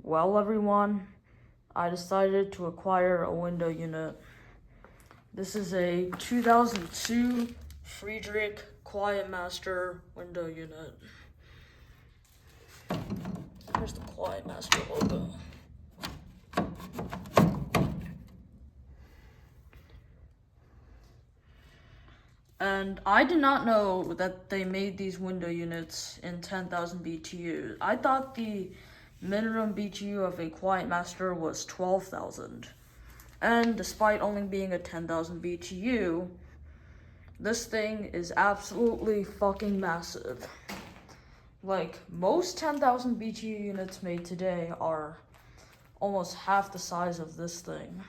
Well, everyone, I decided to acquire a window unit. This is a 2002 Friedrich Quietmaster window unit. Here's the Quietmaster logo. And I did not know that they made these window units in 10,000 BTU. I thought the minimum BTU of a Quietmaster was 12,000. And despite only being a 10,000 BTU, this thing is absolutely fucking massive. Like, most 10,000 BTU units made today are almost half the size of this thing.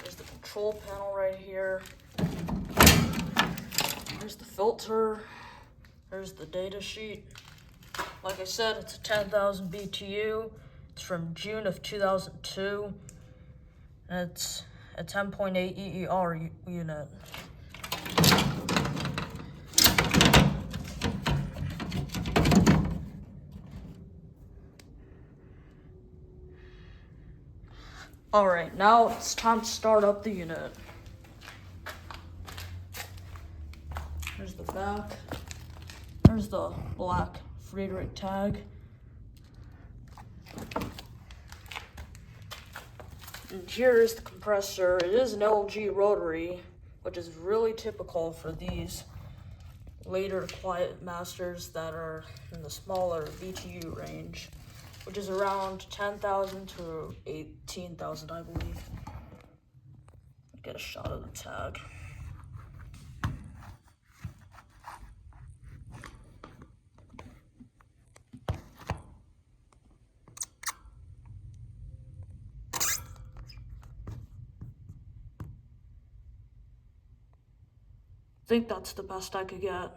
There's the control panel right here. There's the filter. There's the data sheet. Like I said, it's a 10,000 BTU. It's from June of 2002. And it's a 10.8 EER unit. Alright, now it's time to start up the unit. There's the back. There's the black Friedrich tag. And here is the compressor. It is an LG rotary, which is really typical for these later Quietmasters that are in the smaller BTU range, which is around 10,000 to 18,000, I believe. Get a shot of the tag. I think that's the best I could get.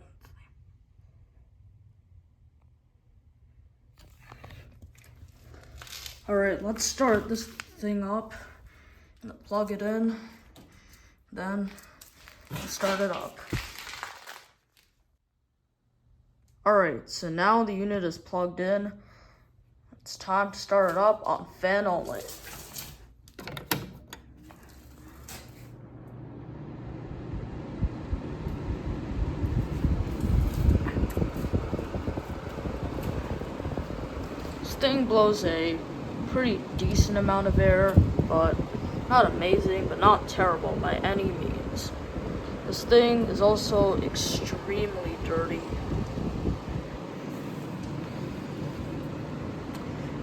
Alright, let's start this thing up. I'm gonna plug it in, then start it up. Alright, so now the unit is plugged in. It's time to start it up on fan only. This thing blows a pretty decent amount of air, but not amazing, but not terrible by any means. This thing is also extremely dirty.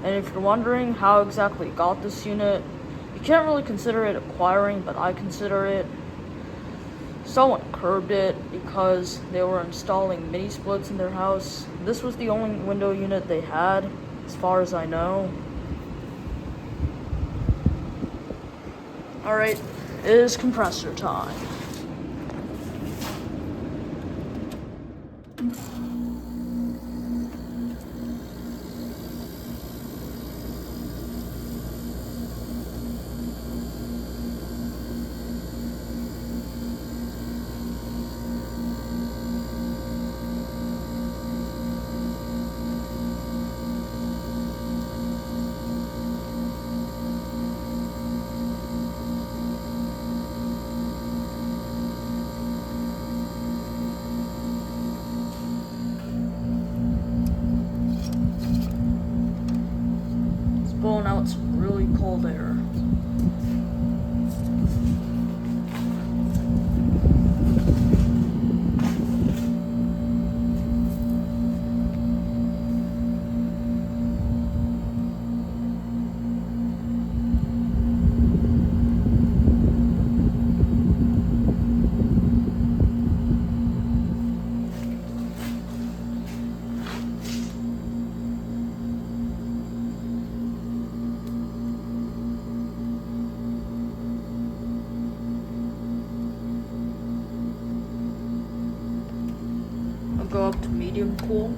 And if you're wondering how exactly it got this unit, you can't really consider it acquiring, but I consider it. Someone curbed it because they were installing mini splits in their house. This was the only window unit they had, as far as I know. Alright, it is compressor time. Blowing out some really cold air. Go up to medium cool.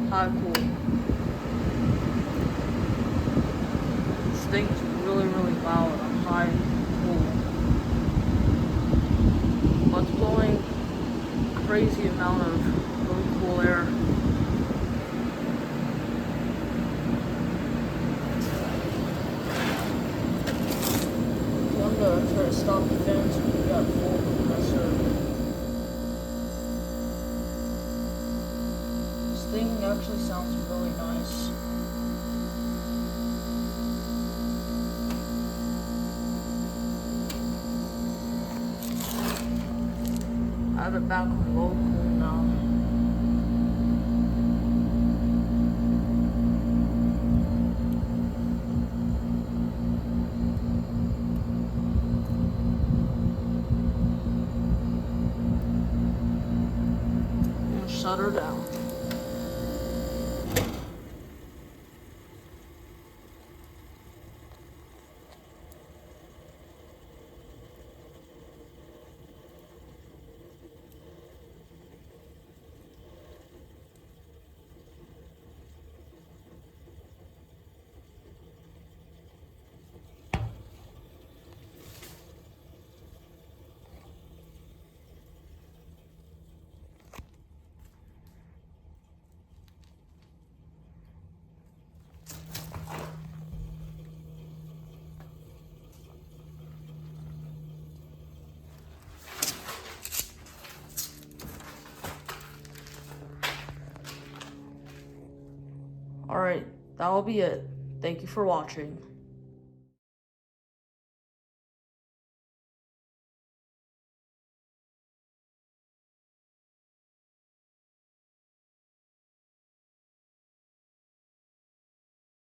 High cool. crazy amount of really cool air. I'm gonna try to stop the fans when we got full compressor. This thing actually sounds really nice. I have it back on low cool now. And shut her down. Alright, that will be it. Thank you for watching.